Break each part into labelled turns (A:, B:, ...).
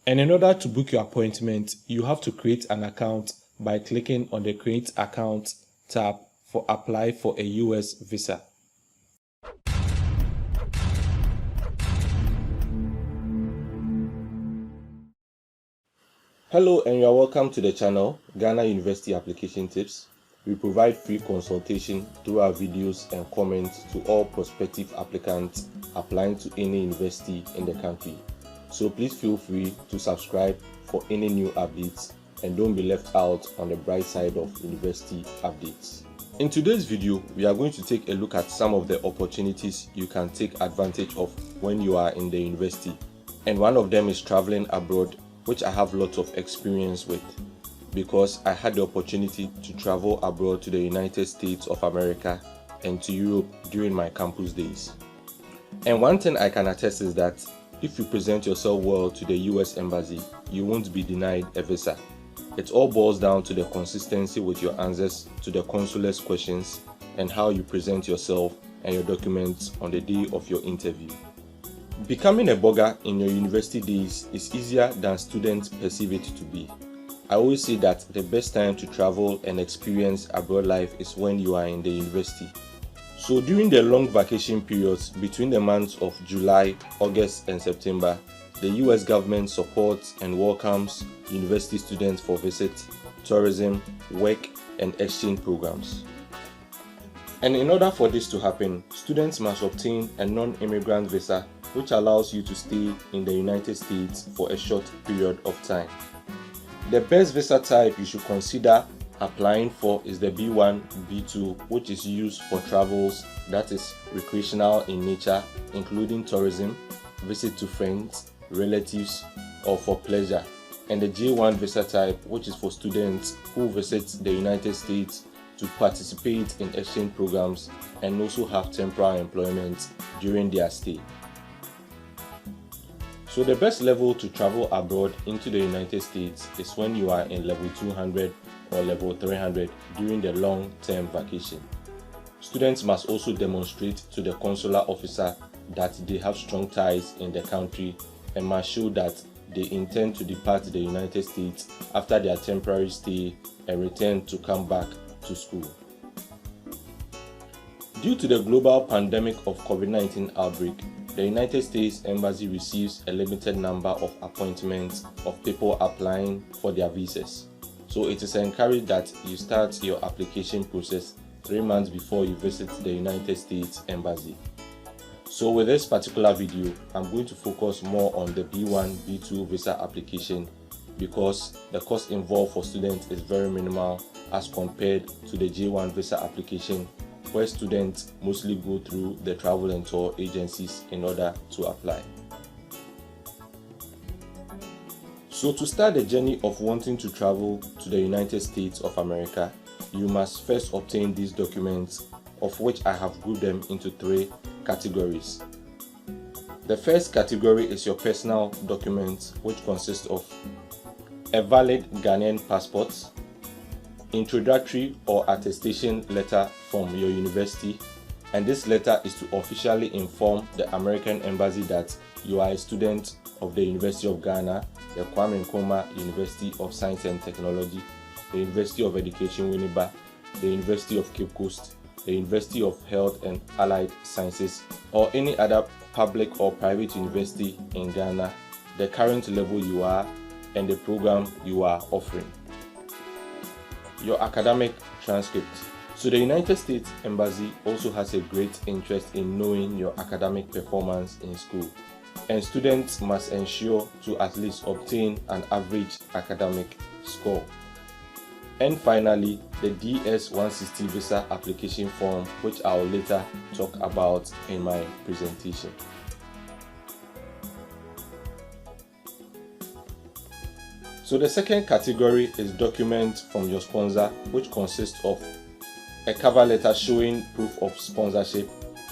A: And in order to book your appointment, you have to create an account by clicking on the Create Account tab for Apply for a US Visa. Hello and you are welcome to the channel, Ghana University Application Tips. We provide free consultation through our videos and comments to all prospective applicants applying to any university in the country. So please feel free to subscribe for any new updates and don't be left out on the bright side of university updates. In today's video, we are going to take a look at some of the opportunities you can take advantage of when you are in the university. And one of them is traveling abroad, which I have lots of experience with because I had the opportunity to travel abroad to the United States of America and to Europe during my campus days. And one thing I can attest is that if you present yourself well to the US Embassy, you won't be denied a visa. It all boils down to the consistency with your answers to the consulate's questions and how you present yourself and your documents on the day of your interview. Becoming a blogger in your university days is easier than students perceive it to be. I always say that the best time to travel and experience abroad life is when you are in the university. So during the long vacation periods between the months of July, August and September, the US government supports and welcomes university students for visits, tourism, work and exchange programs. And in order for this to happen, students must obtain a non-immigrant visa which allows you to stay in the United States for a short period of time. The best visa type you should consider applying for is the B1, B2, which is used for travels that is recreational in nature, including tourism, visit to friends, relatives, or for pleasure. And the J1 visa type, which is for students who visit the United States to participate in exchange programs and also have temporary employment during their stay. So the best level to travel abroad into the United States is when you are in level 200 or level 300 during the long-term vacation. Students must also demonstrate to the consular officer that they have strong ties in the country and must show that they intend to depart the United States after their temporary stay and return to come back to school. Due to the global pandemic of COVID-19 outbreak, the United States Embassy receives a limited number of appointments of people applying for their visas. So it is encouraged that you start your application process 3 months before you visit the United States Embassy. So with this particular video, I'm going to focus more on the B1, B2 visa application because the cost involved for students is very minimal as compared to the J1 visa application, where students mostly go through the travel and tour agencies in order to apply. So to start the journey of wanting to travel to the United States of America, you must first obtain these documents, of which I have grouped them into 3 categories. The first category is your personal documents, which consists of a valid Ghanaian passport, introductory or attestation letter from your university, and this letter is to officially inform the American Embassy that you are a student of the University of Ghana, the Kwame Nkrumah University of Science and Technology, the University of Education Winneba, the University of Cape Coast, the University of Health and Allied Sciences, or any other public or private university in Ghana, the current level you are, and the program you are offering. Your academic transcript. So the United States Embassy also has a great interest in knowing your academic performance in school, and students must ensure to at least obtain an average academic score. And finally, the DS-160 visa application form, which I will later talk about in my presentation. So the second category is documents from your sponsor, which consists of a cover letter showing proof of sponsorship,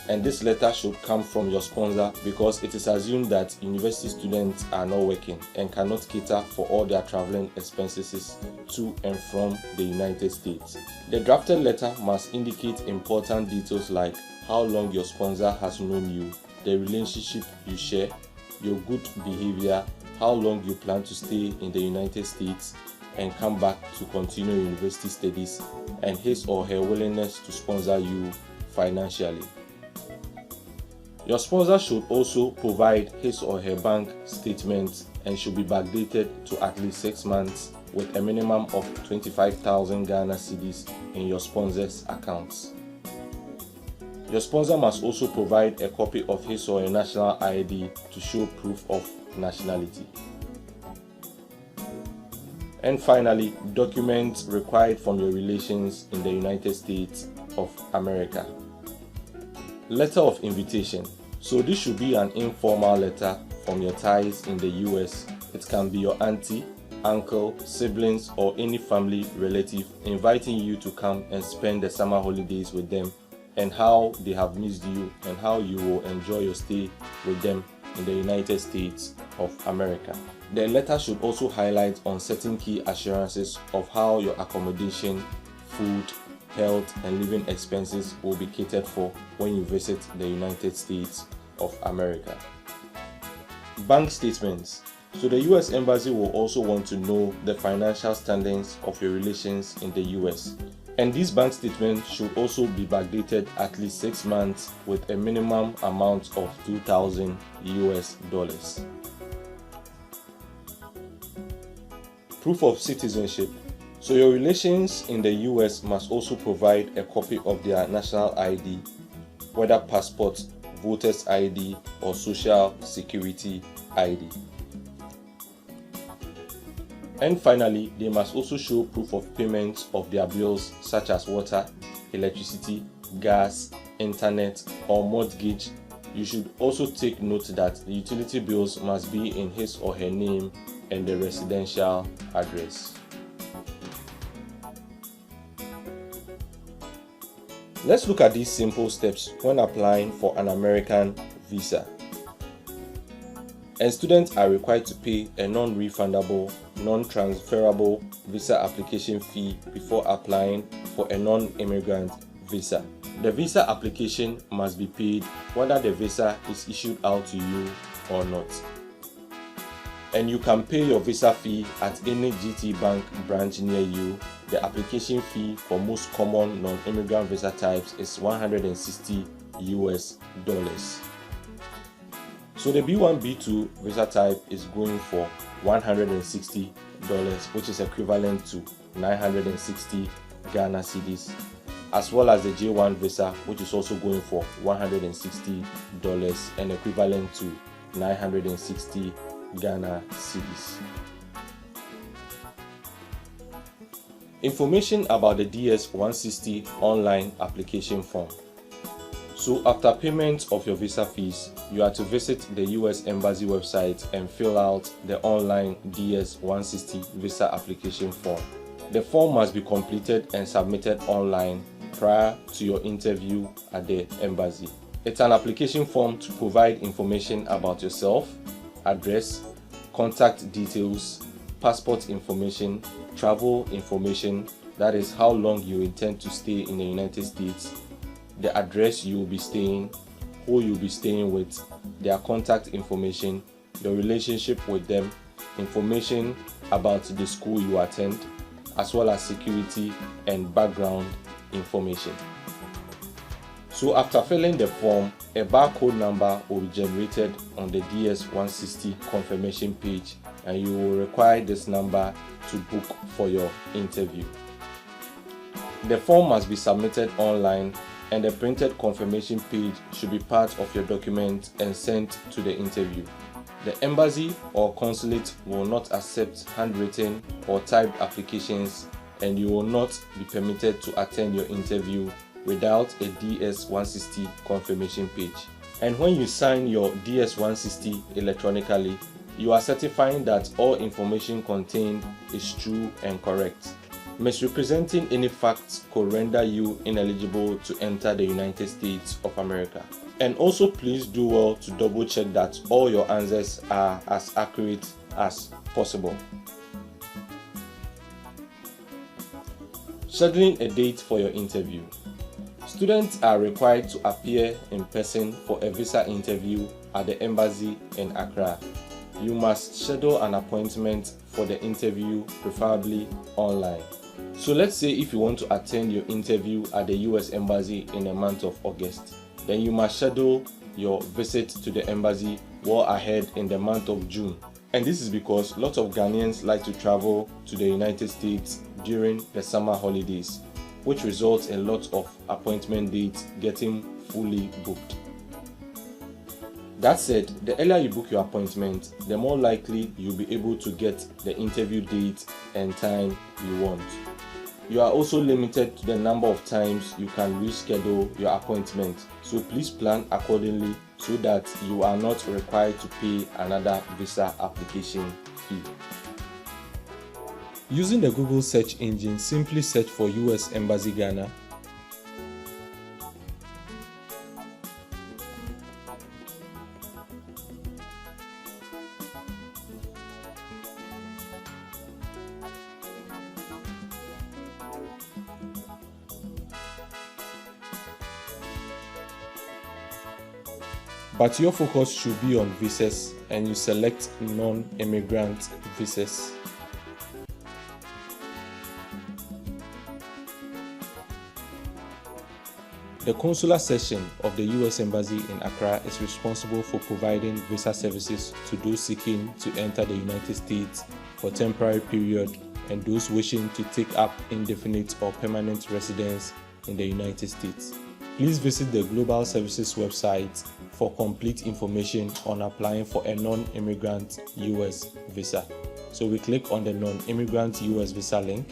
A: and this letter should come from your sponsor because it is assumed that university students are not working and cannot cater for all their traveling expenses to and from the United States. The drafted letter must indicate important details like how long your sponsor has known you, the relationship you share, your good behavior, how long you plan to stay in the United States and come back to continue university studies, and his or her willingness to sponsor you financially. Your sponsor should also provide his or her bank statement and should be backdated to at least 6 months with a minimum of 25,000 Ghana cedis in your sponsor's accounts. Your sponsor must also provide a copy of his or her national ID to show proof of nationality. And finally, documents required from your relations in the United States of America. Letter of invitation. So this should be an informal letter from your ties in the US. It can be your auntie, uncle, siblings, or any family relative inviting you to come and spend the summer holidays with them, and how they have missed you and how you will enjoy your stay with them in the United States of America. The letter should also highlight on certain key assurances of how your accommodation, food, health, and living expenses will be catered for when you visit the United States of America. Bank statements. So the US Embassy will also want to know the financial standings of your relations in the US. And these bank statements should also be backdated at least 6 months with a minimum amount of $2,000 US. Proof of citizenship. So your relations in the US must also provide a copy of their national ID, whether passport, voter's ID, or social security ID. And finally, they must also show proof of payment of their bills such as water, electricity, gas, internet, or mortgage. You should also take note that the utility bills must be in his or her name and the residential address. Let's look at these simple steps when applying for an American visa. And students are required to pay a non-refundable, non-transferable visa application fee before applying for a non-immigrant visa. The visa application must be paid whether the visa is issued out to you or not. And you can pay your visa fee at any GT Bank branch near you. The application fee for most common non-immigrant visa types is $160 US. So the B1, B2 visa type is going for $160, which is equivalent to 960 Ghana cedis, as well as the J1 visa, which is also going for $160 and equivalent to 960 Ghana cedis. Information about the DS-160 online application form. So after payment of your visa fees, you are to visit the US Embassy website and fill out the online DS-160 visa application form. The form must be completed and submitted online prior to your interview at the embassy. It's an application form to provide information about yourself, address, contact details, passport information, travel information, that is how long you intend to stay in the United States, the address you will be staying, who you'll be staying with, their contact information, your relationship with them, information about the school you attend, as well as security and background information. So after filling the form, a barcode number will be generated on the DS-160 confirmation page, and you will require this number to book for your interview. The form must be submitted online, and the printed confirmation page should be part of your document and sent to the interview. The embassy or consulate will not accept handwritten or typed applications, and you will not be permitted to attend your interview without a DS-160 confirmation page. And when you sign your DS-160 electronically, you are certifying that all information contained is true and correct. Misrepresenting any facts could render you ineligible to enter the United States of America. And also please do well to double check that all your answers are as accurate as possible. Scheduling a date for your interview. Students are required to appear in person for a visa interview at the embassy in Accra. you must schedule an appointment for the interview, preferably online. So let's say if you want to attend your interview at the US Embassy in the month of August, then you must schedule your visit to the embassy well ahead in the month of June. And this is because lots of Ghanaians like to travel to the United States during the summer holidays, which results in lots of appointment dates getting fully booked. That said, the earlier you book your appointment, the more likely you'll be able to get the interview date and time you want. You are also limited to the number of times you can reschedule your appointment, so please plan accordingly so that you are not required to pay another visa application fee. Using the Google search engine, simply search for US Embassy Ghana. But your focus should be on visas, and you select non-immigrant visas. The consular section of the US Embassy in Accra is responsible for providing visa services to those seeking to enter the United States for temporary period and those wishing to take up indefinite or permanent residence in the United States. Please visit the Global Services website for complete information on applying for a non-immigrant US visa. So we click on the non-immigrant US visa link.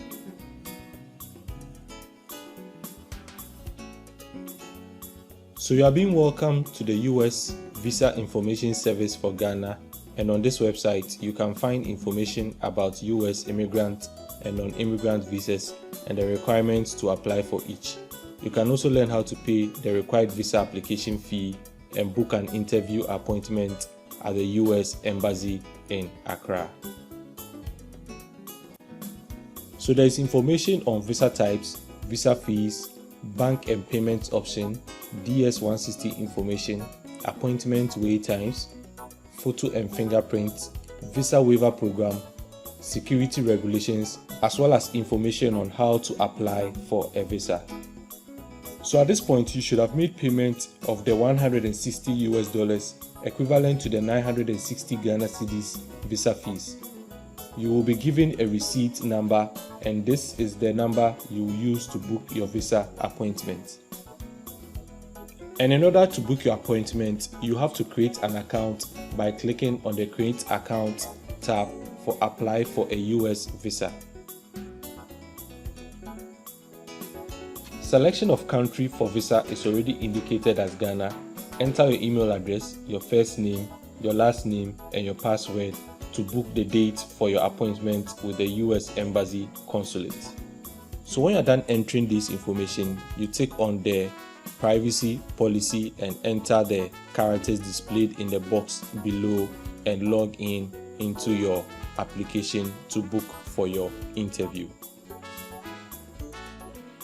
A: So you are being welcomed to the US Visa Information Service for Ghana, and on this website you can find information about US immigrant and non-immigrant visas and the requirements to apply for each. You can also learn how to pay the required visa application fee and book an interview appointment at the US Embassy in Accra. So there is information on visa types, visa fees, bank and payment option, DS-160 information, appointment wait times, photo and fingerprint, visa waiver program, security regulations, as well as information on how to apply for a visa. So at this point, you should have made payment of the $160 equivalent to the 960 Ghana cedis visa fees. You will be given a receipt number, and this is the number you will use to book your visa appointment. And in order to book your appointment, you have to create an account by clicking on the Create Account tab for Apply for a US visa. Selection of country for visa is already indicated as Ghana. Enter your email address, your first name, your last name, and your password to book the date for your appointment with the US Embassy Consulate. So when you're done entering this information, you tick on the privacy policy and enter the characters displayed in the box below and log in into your application to book for your interview.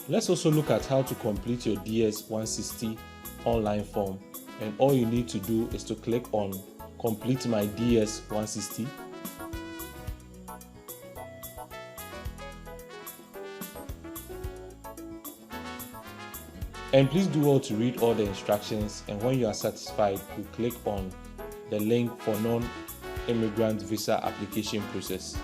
A: Let's also look at how to complete your DS-160 online form, and all you need to do is to click on Complete My DS-160. And please do well to read all the instructions, and when you are satisfied, you click on the link for non-immigrant visa application process.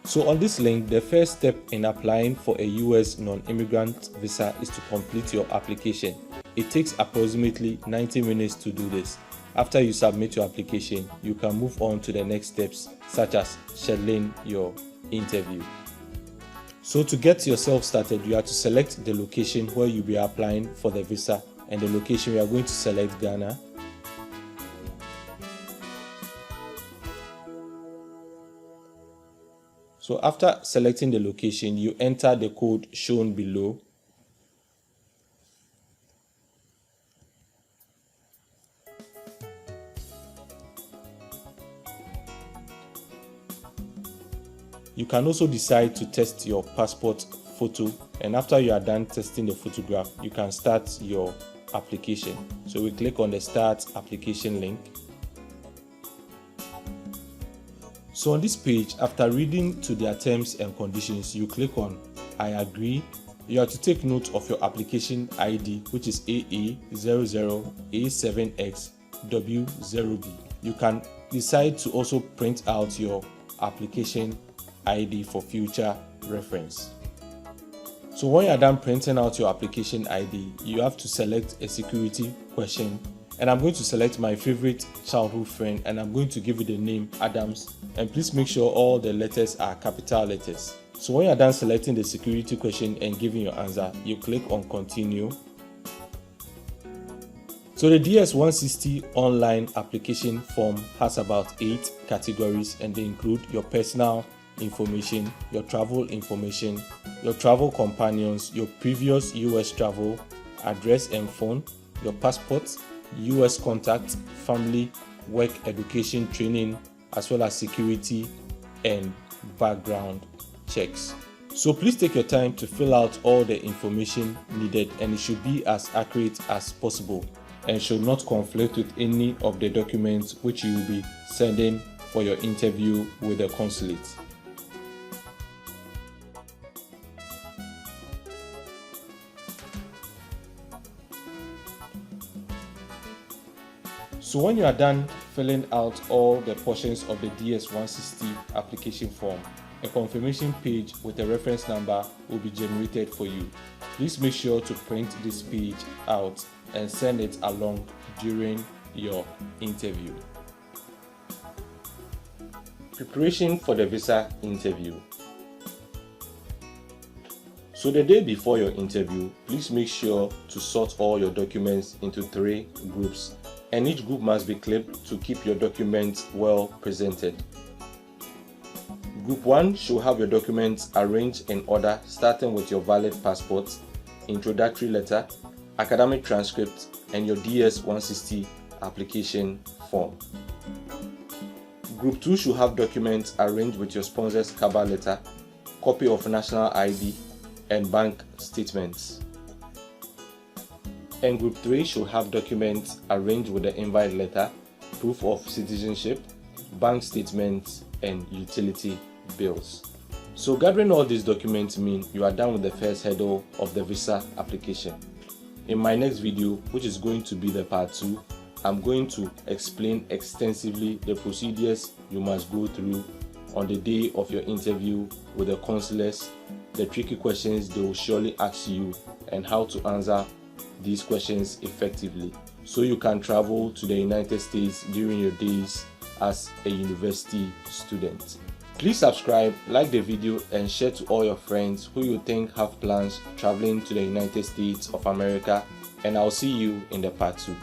A: So on this link, the first step in applying for a US non-immigrant visa is to complete your application. It takes approximately 90 minutes to do this. After you submit your application, you can move on to the next steps, such as scheduling your interview. So to get yourself started, you have to select the location where you'll be applying for the visa, and the location we are going to select Ghana. So after selecting the location, you enter the code shown below. You can also decide to test your passport photo, and after you are done testing the photograph, you can start your application. So we click on the Start Application link. So on this page, after reading to their terms and conditions, you click on I agree. You have to take note of your application ID, which is AA00A7XW0B. You can decide to also print out your application ID for future reference. So when you are done printing out your application ID, you have to select a security question, and I'm going to select my favorite childhood friend, and I'm going to give it the name Adams, and please make sure all the letters are capital letters. So when you are done selecting the security question and giving your answer, you click on Continue. So the DS-160 online application form has about 8 categories, and they include your personal information, your travel information, your travel companions, your previous US travel, address and phone, your passport, US contact, family, work, education, training, as well as security and background checks. So please take your time to fill out all the information needed, and it should be as accurate as possible and should not conflict with any of the documents which you will be sending for your interview with the consulate. So when you are done filling out all the portions of the DS-160 application form, a confirmation page with a reference number will be generated for you. Please make sure to print this page out and send it along during your interview. Preparation for the visa interview. So the day before your interview, please make sure to sort all your documents into 3 groups, and each group must be clipped to keep your documents well presented. Group 1 should have your documents arranged in order, starting with your valid passport, introductory letter, academic transcript, and your DS-160 application form. Group 2 should have documents arranged with your sponsor's cover letter, copy of national ID, and bank statements. And Group 3 should have documents arranged with the invite letter, proof of citizenship, bank statements, and utility bills. So gathering all these documents mean you are done with the first hurdle of the visa application. In my next video, which is going to be the part 2, I'm going to explain extensively the procedures you must go through on the day of your interview with the consulates, the tricky questions they will surely ask you, and how to answer these questions effectively so you can travel to the United States during your days as a university student. Please subscribe, like the video, and share to all your friends who you think have plans traveling to the United States of America, and I'll see you in the part 2.